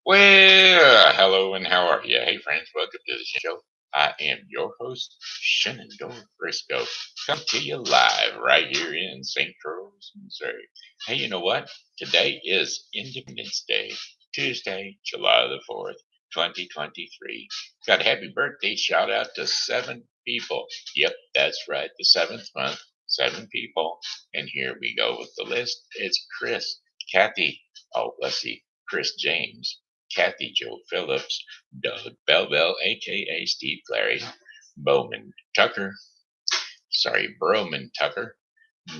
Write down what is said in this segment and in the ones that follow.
Well, hello and how are you? Hey, friends, welcome to the show. I am your host, Shen, a.k.a. Briscoe, come to you live right here in St. Charles, Missouri. Hey, you know what? Today is Independence Day, Tuesday, July the 4th, 2023. Got a happy birthday shout out to 7 people. Yep, that's right, the 7th month, 7 people. And here we go with the list. It's Kris, Cathy, oh, let's see, Kris James, Cathy Joe Phillips, Doug Bellbell, a.k.a. Steve Clary, Broman Tucker,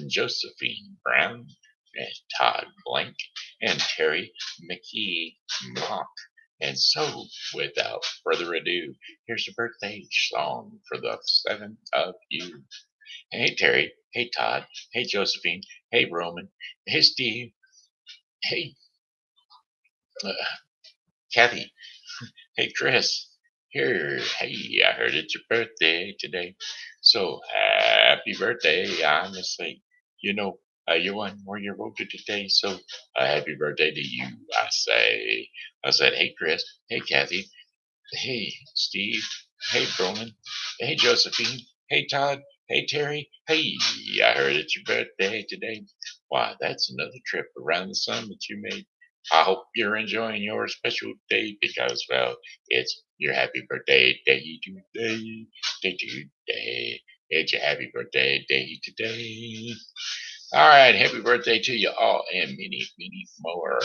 Josephine Brown, and Todd Blank, and Terry McKee Mock. And so, without further ado, here's a birthday song for the 7 of you. Hey Terry, hey Todd, hey Josephine, hey Broman, hey Steve, hey uh, Cathy, hey, Kris. Here, hey, I heard it's your birthday today. So, happy birthday, honestly. You know, you won more your voted today, so happy birthday to you, I said, hey, Kris, hey, Cathy, hey, Steve, hey, Broman, hey, Josephine, hey, Todd, hey, Terry, hey, I heard it's your birthday today. Why, that's another trip around the sun that you made. I hope you're enjoying your special day because, well, it's your happy birthday day today. It's your happy birthday day today. All right, happy birthday to you all and many, many more.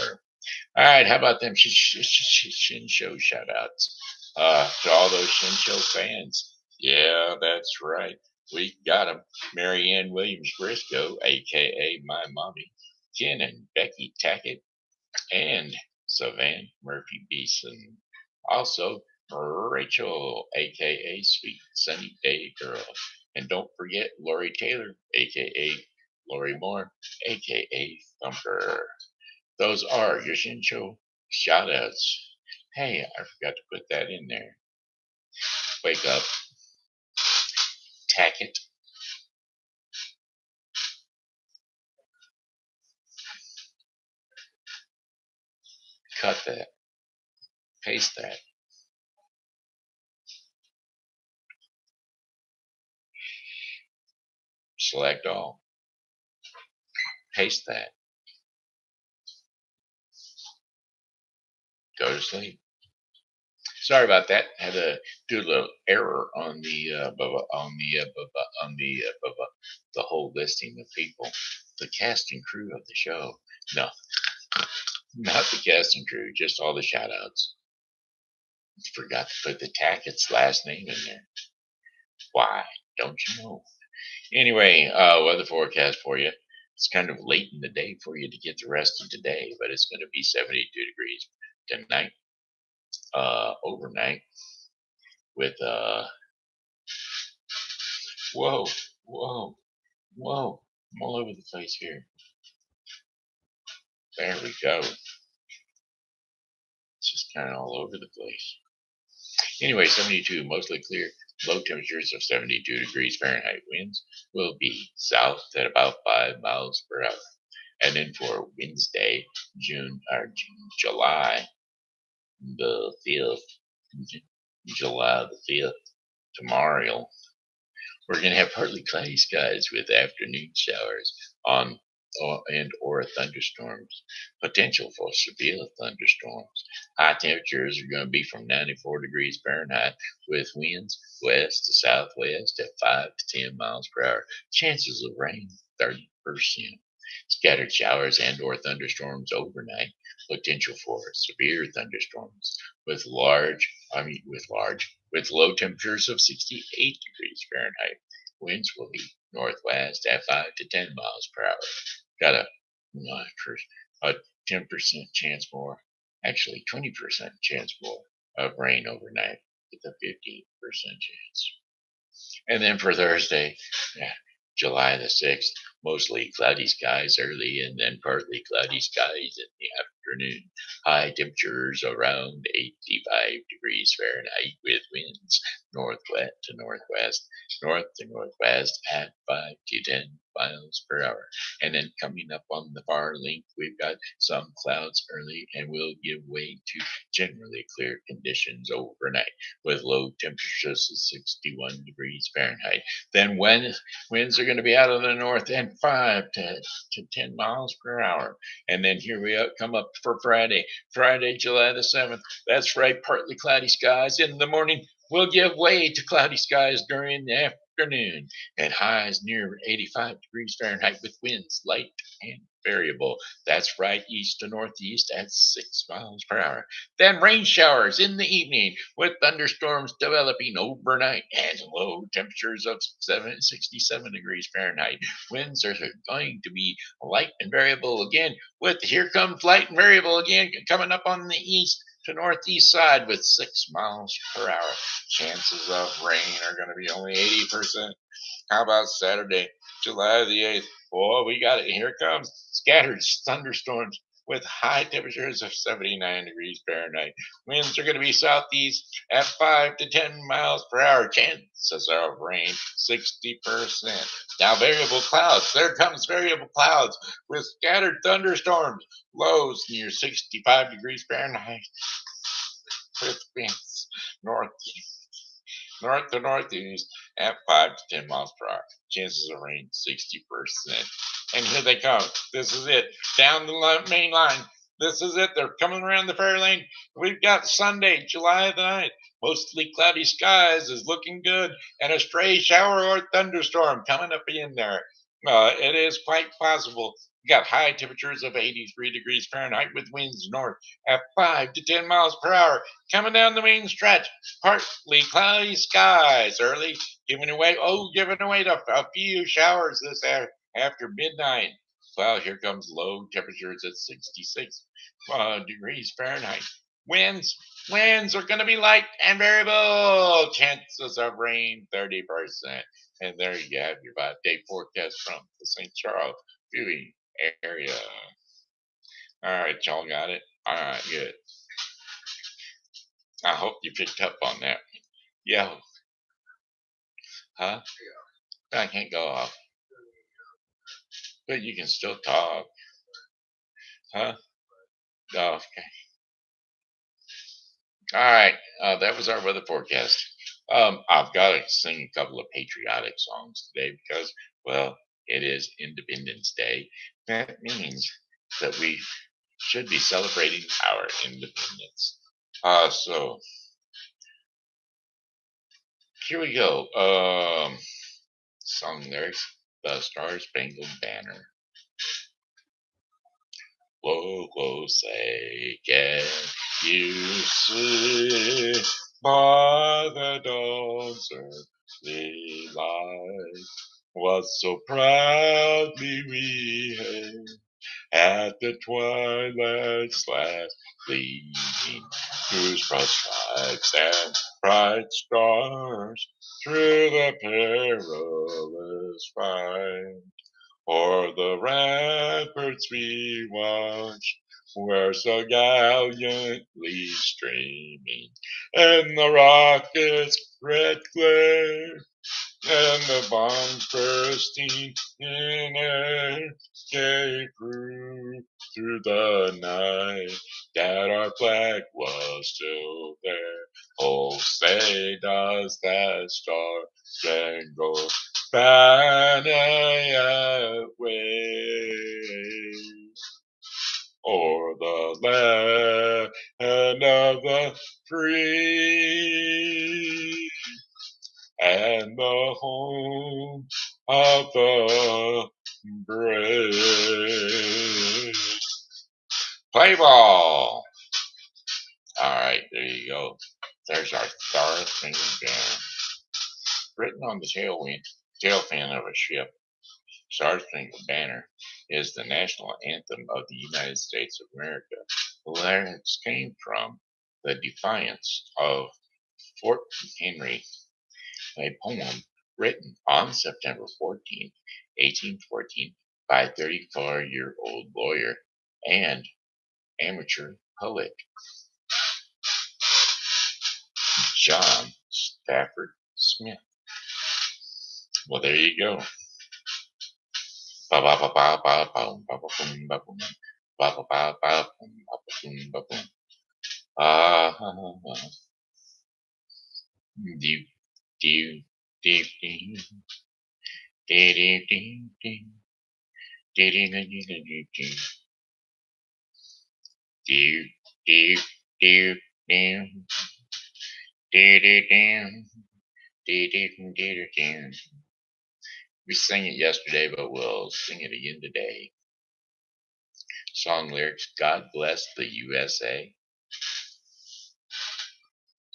All right, how about them Shin Show shout outs to all those Shin Show fans? Yeah, that's right. We got them. Marianne Williams Briscoe, a.k.a. my mommy, Ken and Becky Tackett, and Savann Murphy Beason. Also, Rachel, a.k.a. Sweet Sunny Day Girl. And don't forget Lori Taylor, a.k.a. Lori Moore, a.k.a. Thumper. Those are your Shincho shout outs. Hey, I forgot to put that in there. Wake up, Tackett, cut that, paste that, select all, paste that, go to sleep. Sorry about that. Had to do a little error on the whole listing of people, the cast and crew of the show. No, not the cast and crew, just all the shout outs. Forgot to put the Tackett's last name in there. Why? Don't you know? Anyway, weather forecast for you. It's kind of late in the day for you to get the rest of today, but it's going to be 72 degrees tonight, overnight, with whoa, whoa, whoa, I'm all over the place here. There we go. It's just kind of all over the place. Anyway, 72, mostly clear. Low temperatures of 72 degrees Fahrenheit. Winds will be south at about 5 miles per hour. And then for Wednesday, July the 5th, July the 5th, tomorrow, we're going to have partly cloudy skies with afternoon showers on and or thunderstorms. Potential for severe thunderstorms. High temperatures are going to be from 94 degrees Fahrenheit with winds west to southwest at 5 to 10 miles per hour. Chances of rain 30%. Scattered showers and or thunderstorms overnight. Potential for severe thunderstorms with with low temperatures of 68 degrees Fahrenheit. Winds will be northwest at 5 to 10 miles per hour. Got a 10% chance more, actually 20% chance more of rain overnight with a 50% chance. And then for Thursday, yeah, July the 6th, mostly cloudy skies early and then partly cloudy skies in the afternoon. High temperatures around 85 degrees Fahrenheit with winds northwest to northwest, north to northwest at 5 to 10 miles per hour. And then coming up on the far link, we've got some clouds early and will give way to generally clear conditions overnight with low temperatures of 61 degrees Fahrenheit. Then winds are going to be out of the north and 5 to 10 miles per hour. And then here we come up for Friday, July the 7th. That's right, partly cloudy skies in the morning will give way to cloudy skies during the afternoon and highs near 85 degrees Fahrenheit with winds light and variable. That's right, east to northeast at 6 miles per hour. Then rain showers in the evening with thunderstorms developing overnight and low temperatures of 67 degrees Fahrenheit. Winds are going to be light and variable again with here comes light and variable again coming up on the east to northeast side with 6 miles per hour. Chances of rain are going to be only 80%. How about Saturday, July the 8th? Boy, we got it. Here it comes. Scattered thunderstorms with high temperatures of 79 degrees Fahrenheit. Winds are going to be southeast at 5 to 10 miles per hour. Chances of rain, 60%. Now, variable clouds. There comes variable clouds with scattered thunderstorms. Lows near 65 degrees Fahrenheit with winds north to northeast at 5 to 10 miles per hour. Chances of rain, 60%. And here they come. This is it. Down the main line. This is it. They're coming around the fair lane. We've got Sunday, July the 9th. Mostly cloudy skies is looking good. And a stray shower or thunderstorm coming up in there. It is quite possible. We got high temperatures of 83 degrees Fahrenheit with winds north at 5 to 10 miles per hour. Coming down the main stretch, partly cloudy skies early, giving away to a few showers this after midnight. Well, here comes low temperatures at 66 degrees Fahrenheit. Winds are going to be light and variable. Chances of rain, 30%. And there you have your 5-day forecast from the St. Charles viewing area. All right, y'all got it? All right, good. I hope you picked up on that. Yeah. Huh? I can't go off. But you can still talk. Huh? Oh, okay. All right. That was our weather forecast. I've got to sing a couple of patriotic songs today because, well, it is Independence Day. That means that we should be celebrating our independence. So here we go. Song lyrics: The Star Spangled Banner. Whoa, whoa, say, can you see by the dawn's early light what so proudly we hailed at the twilight's last gleaming, whose broad stripes and bright stars through the perilous fight o'er the ramparts we watch, were so gallantly streaming, and the rockets' red glare, and the bombs bursting in air, gave proof through the night that our flag was still there. Oh, say does that star-spangled banner yet wave o'er the land of the free and the home of the brave. Play ball. All right, there you go. There's our Star Spangled Banner. Written on the tail fin of a ship, Star Spangled Banner is the national anthem of the United States of America. The lyrics came from the Defiance of Fort Henry, a poem written on September 14, 1814, by a 34-year-old lawyer and amateur poet, John Stafford Smith. Well, there you go. Ba ba ba ba ba ba ba ba boom ba boom. Ba ba ba ba boom ba ba boom ba boom. Ah, do do do do do do do do do do do do do do do do do do. We sang it yesterday, but we'll sing it again today. Song lyrics: God bless the USA.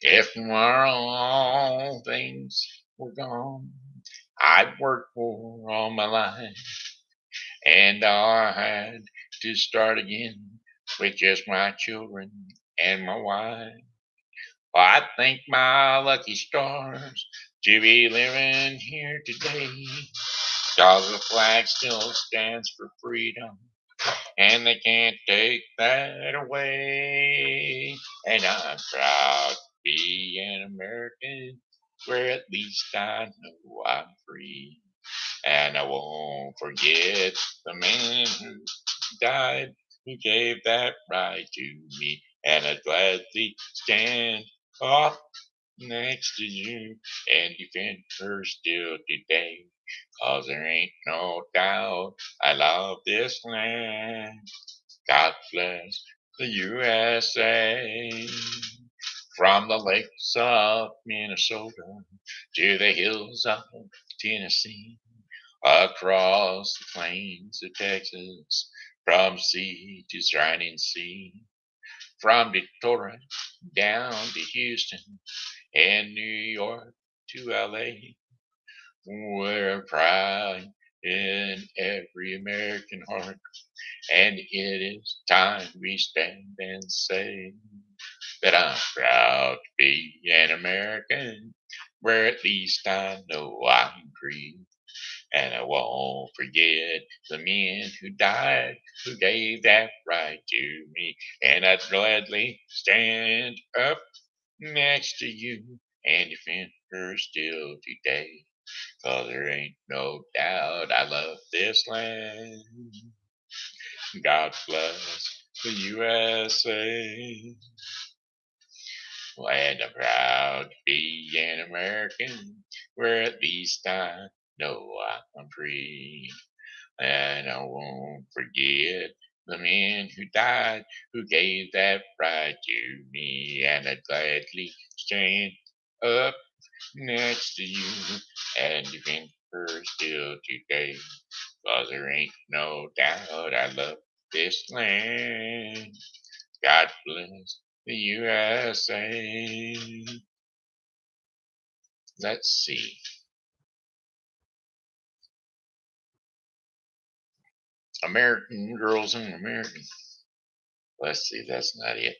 If tomorrow things were gone, I'd worked for all my life, and I had to start again with just my children and my wife. I thank my lucky stars to be living here today, 'cause the flag still stands for freedom, and they can't take that away. And I'm proud to be an American, where at least I know I'm free. And I won't forget the man who died, who gave that right to me. And I'd gladly stand up next to you and defend her still today. 'Cause there ain't no doubt I love this land. God bless the USA. From the lakes of Minnesota to the hills of Tennessee, across the plains of Texas, from sea to shining sea, from Detroit down to Houston and New York to LA, we're proud in every American heart, and it is time we stand and say that I'm proud to be an American, where at least I know I'm free. And I won't forget the men who died, who gave that right to me. And I'd gladly stand up next to you and defend her still today. 'Cause there ain't no doubt I love this land. God bless the USA. And I'm proud to be an American, where at least I know I'm free. And I won't forget the men who died, who gave that right to me. And I'd gladly stand up next to you and defend her still today. 'Cause there ain't no doubt I love this land. God bless the USA. Let's see. American Girls in America. Let's see, that's not it.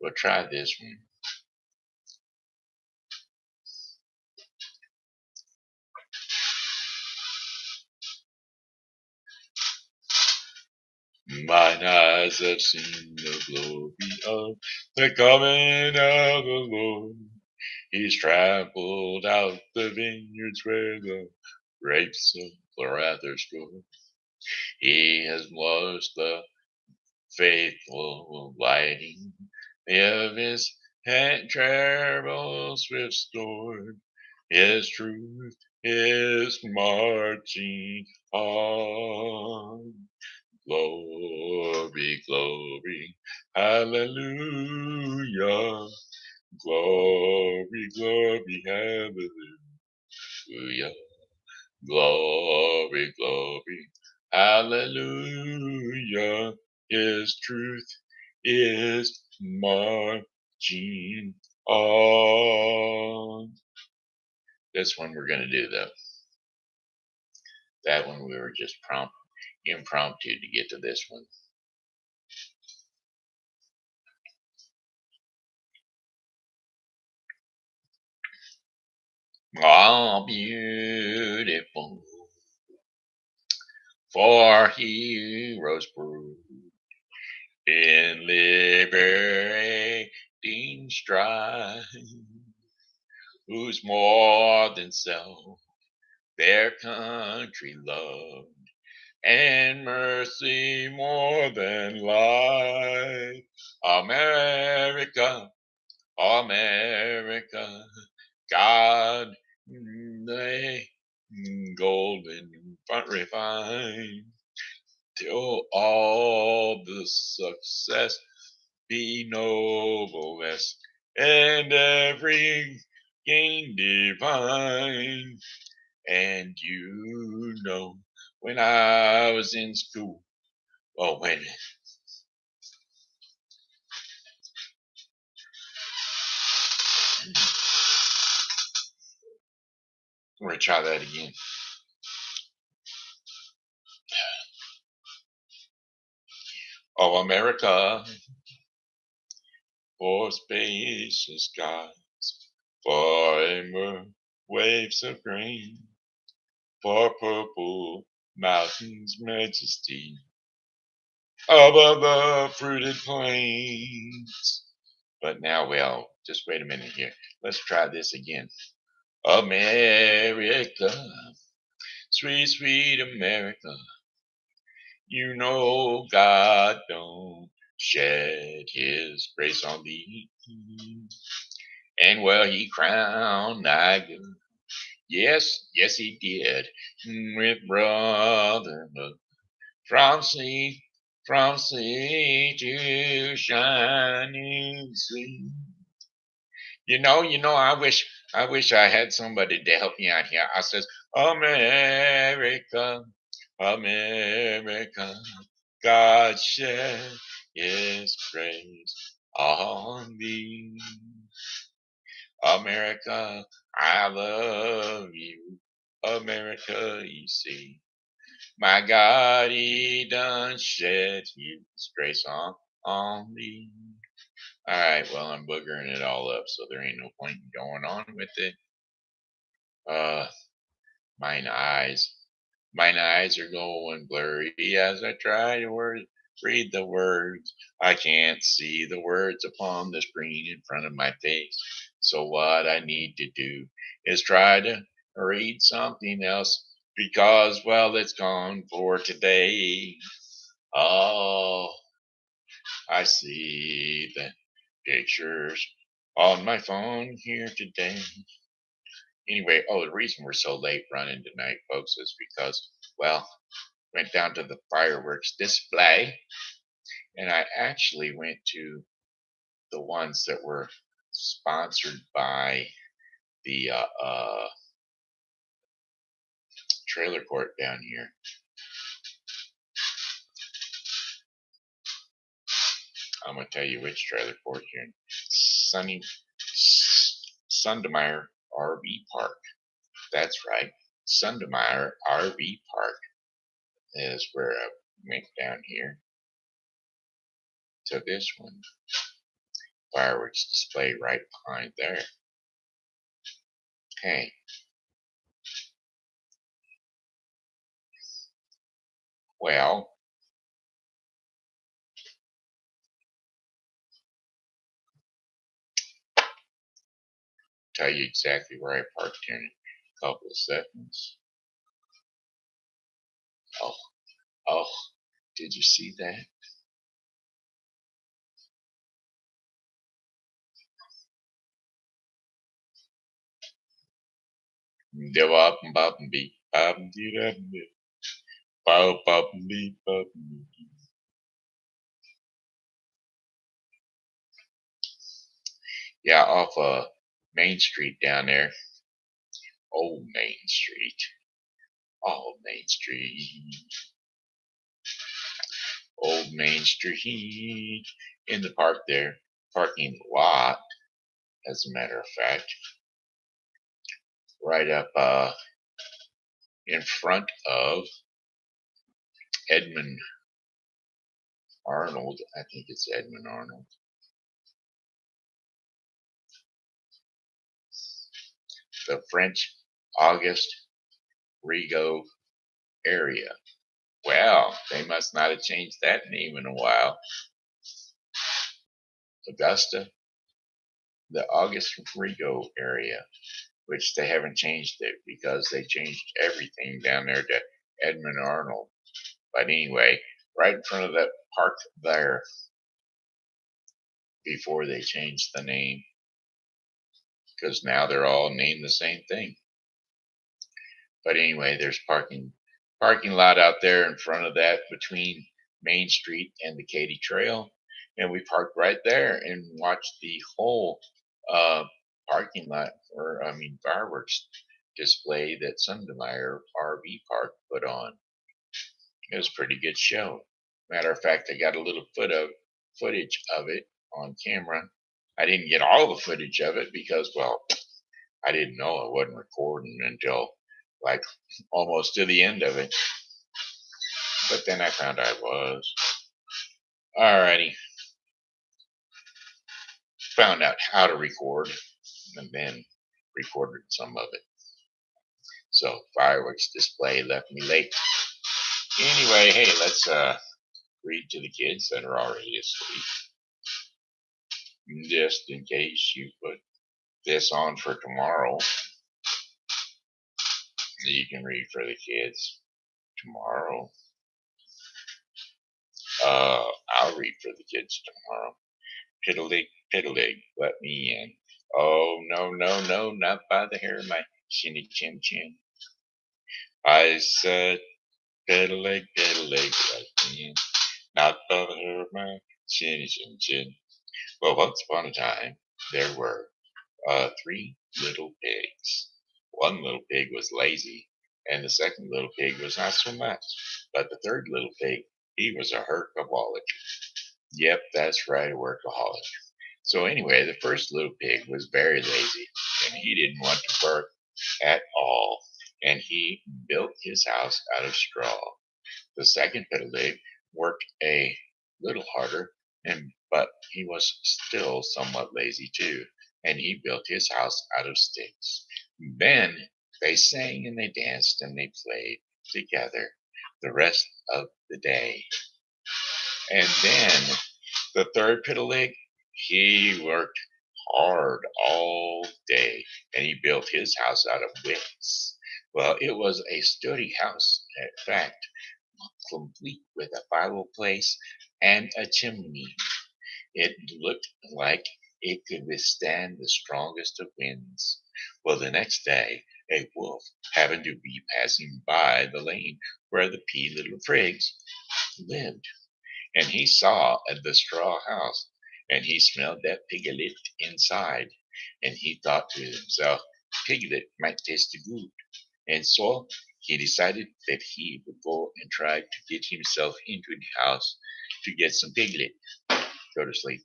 We'll try this one. Mine eyes have seen the glory of the coming of the Lord. He's trampled out the vineyards where the grapes of the wrath store. He has lost the faithful lighting of his terrible swift sword. His truth is marching on. Glory, glory, hallelujah. Glory, glory, hallelujah. Glory, glory, hallelujah. His truth is marching on. This one we're going to do, though. That one we were just impromptu to get to this one. All beautiful for heroes prove in liberating strife, who's more than self their country loved, and mercy more than life. America, America, God, they golden front refined, till all the success be noblest, and every gain divine. And you know, when I was in school, oh, wait a minute. We're going to try that again. Oh, America, for spacious skies, for waves of green, for purple mountains' majesty, above the fruited plains. But now, well, just wait a minute here. Let's try this again. America, sweet, sweet America, you know God don't shed his grace on thee. And well, he crowned thy good. Yes, yes, he did. With brotherhood from sea to shining sea. I wish I had somebody to help me out here. I says, America, America, God shed his grace on thee. America, I love you. America, you see. My God, he done shed his grace on thee. All right, well, I'm boogering it all up, so there ain't no point in going on with it. Uh, mine eyes. Mine eyes are going blurry as I try to read the words. I can't see the words upon the screen in front of my face. So what I need to do is try to read something else because, well, it's gone for today. Oh, I see the pictures on my phone here today. Anyway, the reason we're so late running tonight, folks, is because, well, went down to the fireworks display, and I actually went to the ones that were sponsored by the trailer court down here. I'm gonna tell you which trailer court here in Sundemeyer RV Park. That's right, Sundemeyer RV Park is where I went down here to this one. Fireworks display right behind there. Okay. Well, tell you exactly where I parked here in a couple of seconds. Oh, did you see that? Yeah, off Main Street down there. Old Main Street. Old Main Street. Old Main Street. In the park there. Parking lot, as a matter of fact. Right up in front of Edmund Arnold. I think it's Edmund Arnold. The French Auguste Rigaud area. Well, they must not have changed that name in a while. Augusta, the August Rigo area, which they haven't changed it because they changed everything down there to Edmund Arnold. But anyway, right in front of that park there, before they changed the name, because now they're all named the same thing. But anyway, there's parking lot out there in front of that between Main Street and the Katy Trail, and we parked right there and watched the whole parking lot, or I mean fireworks display that Sundermeyer RV Park put on. It was a pretty good show. Matter of fact, I got a little footage of it on camera. I didn't get all the footage of it because, well, I didn't know I wasn't recording until like almost to the end of it. But then I found I was. Alrighty. Found out how to record and then recorded some of it. So fireworks display left me late. Anyway, hey, let's read to the kids that are already asleep. Just in case you put this on for tomorrow, you can read for the kids tomorrow. I'll read for the kids tomorrow. Piddly, piddly, let me in. Oh, no, no, no, not by the hair of my shinny chin chin. I said, piddly, piddly, let me in. Not by the hair of my shinny chin chin. Well, once upon a time, there were 3 little pigs. One little pig was lazy, and the second little pig was not so much. But the third little pig, he was a workaholic. Yep, that's right, a workaholic. So anyway, the first little pig was very lazy, and he didn't want to work at all, and he built his house out of straw. The second pig worked a little harder, but he was still somewhat lazy too, and he built his house out of sticks. Then they sang and they danced and they played together the rest of the day. And then the third pig, he worked hard all day and he built his house out of wicks. Well, it was a sturdy house, in fact, complete with a fireplace and a chimney. It looked like it could withstand the strongest of winds. Well, the next day, a wolf happened to be passing by the lane where the little prigs lived, and he saw the straw house, and he smelled that piglet inside, and he thought to himself, piglet might taste good, and so he decided that he would go and try to get himself into the house to get some piglet. Go to sleep.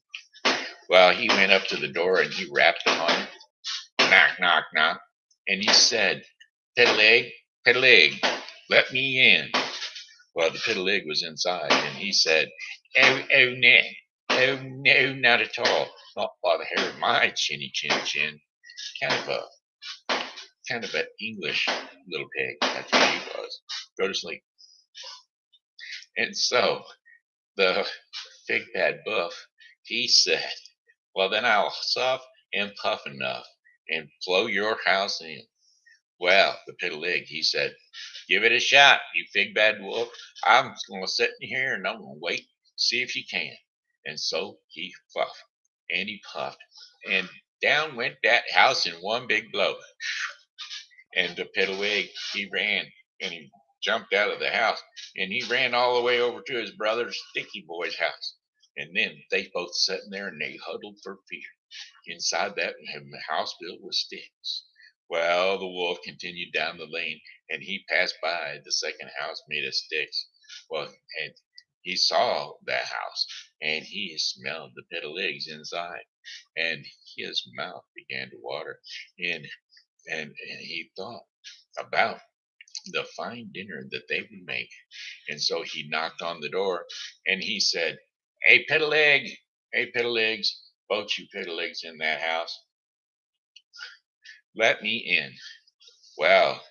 Well, he went up to the door and he rapped on it. Knock, knock, knock. And he said, Piddle-egg, let me in. Well, the piddle-egg was inside and he said, oh, no, not at all. Not by the hair of my chinny chin chin. Kind of an English little pig. That's what he was. Go to sleep. And so the big bad buff, he said, well, then I'll huff and puff enough and blow your house in. Well, the piddle-egg, he said, give it a shot, you big bad wolf. I'm going to sit in here and I'm going to wait, see if you can. And so he puffed and he puffed, and down went that house in one big blow. And the piddle-egg, he ran and he jumped out of the house and he ran all the way over to his brother Sticky Boy's house. And then they both sat in there and they huddled for fear inside that house built with sticks. Well, the wolf continued down the lane and he passed by the second house made of sticks. Well, and he saw that house and he smelled the piddle-eggs inside, and his mouth began to water. And he thought about the fine dinner that they would make. And so he knocked on the door and he said, hey, piddle-egg, hey, piddle-eggs, both you piddle-eggs in that house, let me in. Well,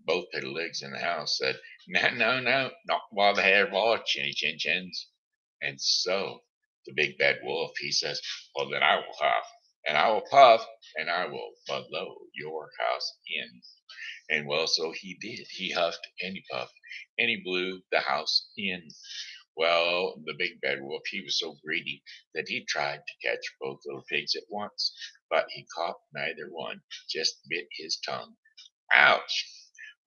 both piddle-eggs in the house said, No, no, no, not while they have all chinny chin chins. And so the big bad wolf, he says, well, then I will huff, and I will puff, and I will blow your house in. And well, so he did. He huffed and he puffed, and he blew the house in. Well, the big bad wolf, he was so greedy that he tried to catch both little pigs at once, but he caught neither one, just bit his tongue. Ouch!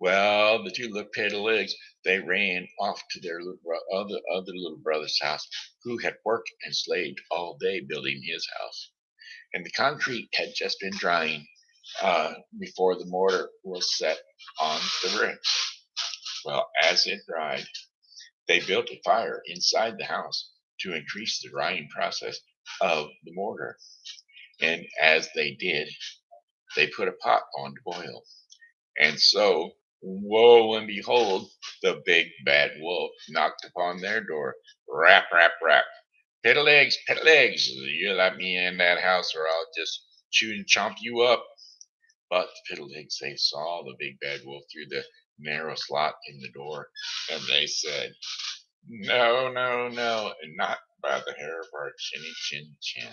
Well, the two little pit legs, they ran off to their other little brother's house, who had worked and slaved all day building his house. And the concrete had just been drying before the mortar was set on the bricks. Well, as it dried, they built a fire inside the house to increase the drying process of the mortar. And as they did, they put a pot on to boil. And so, woe and behold, the big bad wolf knocked upon their door. Rap, rap, rap. Pit legs, you let me in that house or I'll just chew and chomp you up. But the pit legs, they saw the big bad wolf through the narrow slot in the door, and they said, no, no, no, and not by the hair of our chinny chin chin.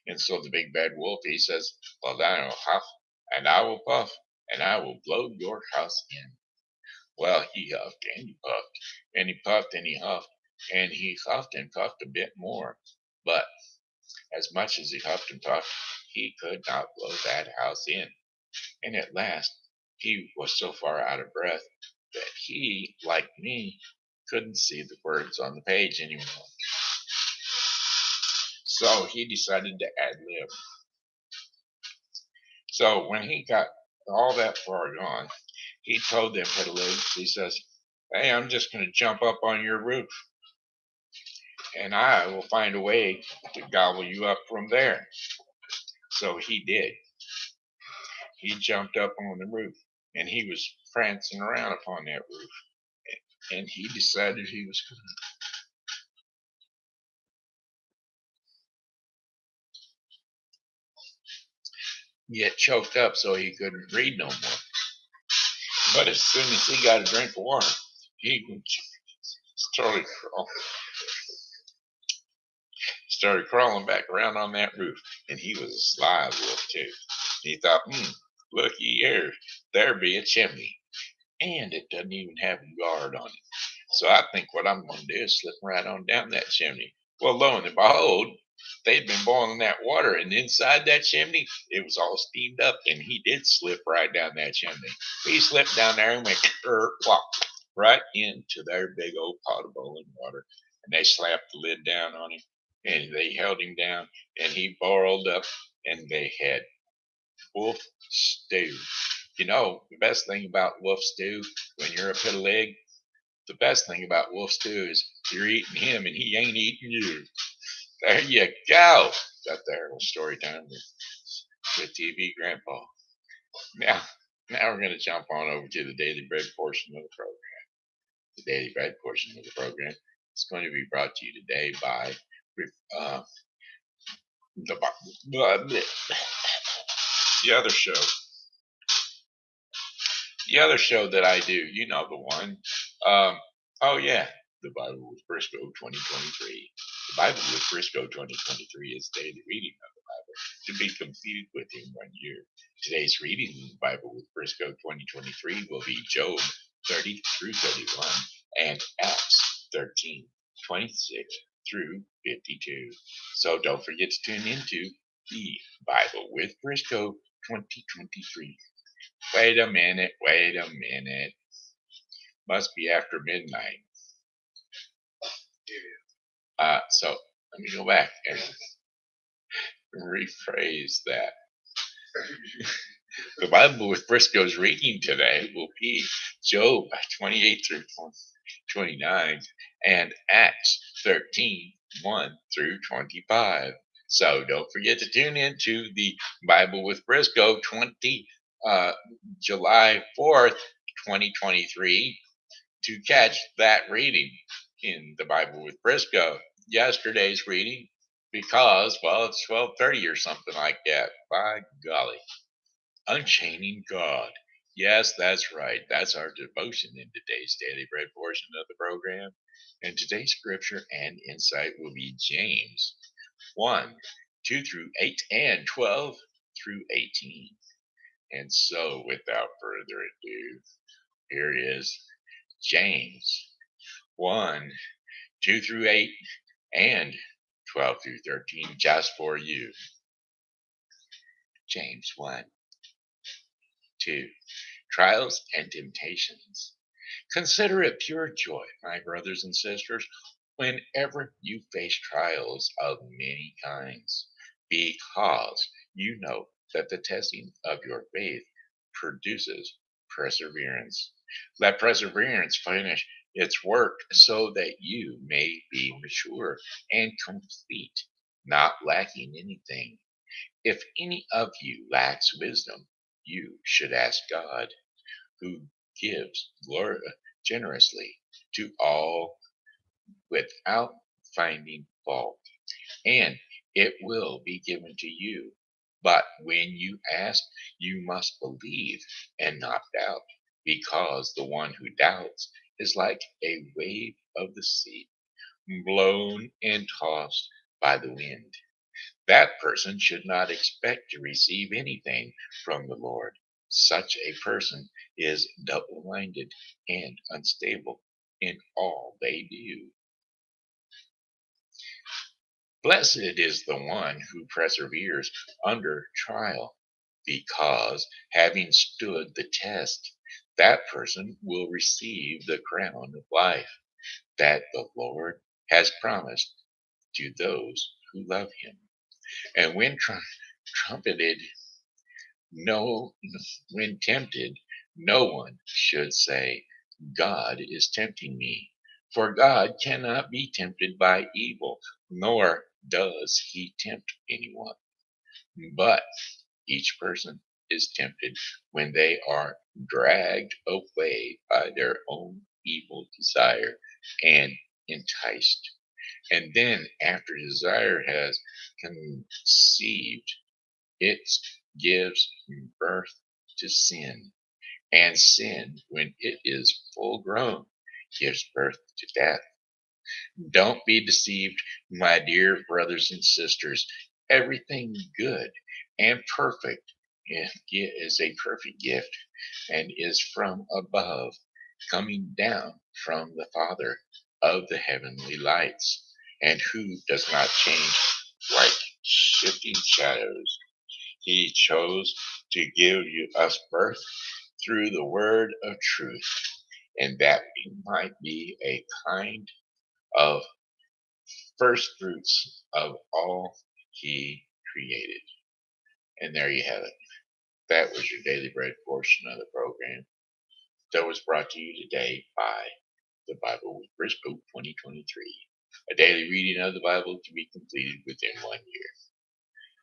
And so the big bad wolf, he says, well, then I will huff, and I will puff, and I will blow your house in. Well, he huffed and he puffed, and he puffed and he huffed, and he huffed and puffed a bit more. But as much as he huffed and puffed, he could not blow that house in. And at last, he was so far out of breath that he, like me, couldn't see the words on the page anymore. So he decided to ad lib. So when he got all that far gone, he told them pedalegs, he says, hey, I'm just going to jump up on your roof, and I will find a way to gobble you up from there. So he did. He jumped up on the roof, and he was prancing around upon that roof, and he decided he was going to get choked up so he couldn't read no more. But as soon as he got a drink of water, he started crawling back around on that roof, and he was a sly wolf too. He thought, looky here, there be a chimney, and it doesn't even have a guard on it. So I think what I'm going to do is slip right on down that chimney. Well, lo and behold, they'd been boiling that water, and inside that chimney, it was all steamed up, and he did slip right down that chimney. He slipped down there and went plop right into their big old pot of boiling water, and they slapped the lid down on him, and they held him down, and he boiled up, and they had wolf stew. You know, the best thing about wolf stew when you're a pit of leg, the best thing about wolf stew is you're eating him and he ain't eating you. There you go. Got there little story time with TV Grandpa. Now, now we're going to jump on over to the daily bread portion of the program. The daily bread portion of the program is going to be brought to you today by the other show. The other show that I do, you know the one. Oh yeah, the Bible with Briscoe 2023. The Bible with Briscoe 2023 is daily reading of the Bible to be completed within 1 year. Today's reading in the Bible with Briscoe 2023 will be Job 30 through 31 and Acts 13, 26 through 52. So don't forget to tune into the Bible with Briscoe 2023. Wait a minute. Must be after midnight. So let me go back and rephrase that. The Bible with Briscoe's reading today will be Job 28 through 29 and Acts 13, 1 through 25. So don't forget to tune in to the Bible with Briscoe July 4th, 2023 to catch that reading in the Bible with Briscoe. Yesterday's reading, because, well, it's 12:30 or something like that. By golly. Unchaining God. Yes, that's right. That's our devotion in today's daily bread portion of the program. And today's scripture and insight will be James 1, 2 through 8 and 12 through 18. And so, without further ado, here is James 1, 2 through 8 and 12 through 13, just for you. James 1, 2. Trials and temptations. Consider it pure joy, my brothers and sisters, whenever you face trials of many kinds, because you know that the testing of your faith produces perseverance. Let perseverance finish its work so that you may be mature and complete, not lacking anything. If any of you lacks wisdom, you should ask God, who gives glory generously to all without finding fault, and it will be given to you. But when you ask, you must believe and not doubt, because the one who doubts is like a wave of the sea, blown and tossed by the wind. That person should not expect to receive anything from the Lord. Such a person is double minded and unstable in all they do. Blessed is the one who perseveres under trial, because having stood the test, that person will receive the crown of life that the Lord has promised to those who love him. And when trumpeted, no, when tempted, no one should say, God is tempting me. For God cannot be tempted by evil, nor does he tempt anyone. But each person is tempted when they are dragged away by their own evil desire and enticed. And then, after desire has conceived, it gives birth to sin. And sin, when it is full grown, gives birth to death. Don't be deceived, my dear brothers and sisters. Everything good and perfect is a perfect gift and is from above, coming down from the Father of the heavenly lights, and who does not change like shifting shadows. He chose to give us birth through the word of truth, and that we might be a kind of first fruits of all he created. And there you have it. That was your daily bread portion of the program that was brought to you today by the Bible with Briscoe 2023. A daily reading of the Bible to be completed within 1 year.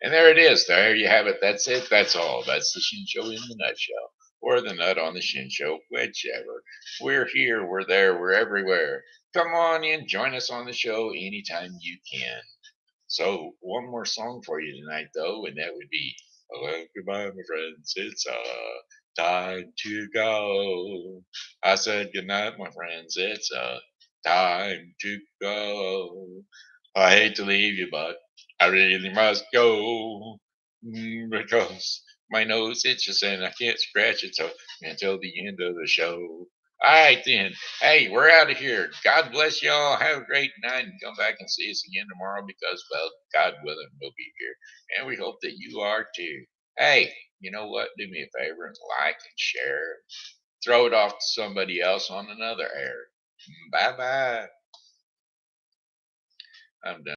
And there it is. There you have it. That's it. That's all. That's the Shin Show in the nutshell. Or the nut on the Shin Show, whichever. We're here, we're there, we're everywhere. Come on in, join us on the show anytime you can. So, one more song for you tonight, though, and that would be "Hello, goodbye, my friends. It's time to go." I said goodnight, my friends. It's time to go. I hate to leave you, but I really must go because my nose itches and I can't scratch it so until the end of the show. All right, then. Hey, we're out of here. God bless y'all. Have a great night and come back and see us again tomorrow because, well, God willing, we'll be here. And we hope that you are too. Hey, you know what? Do me a favor and like and share. Throw it off to somebody else on another air. Bye bye. I'm done.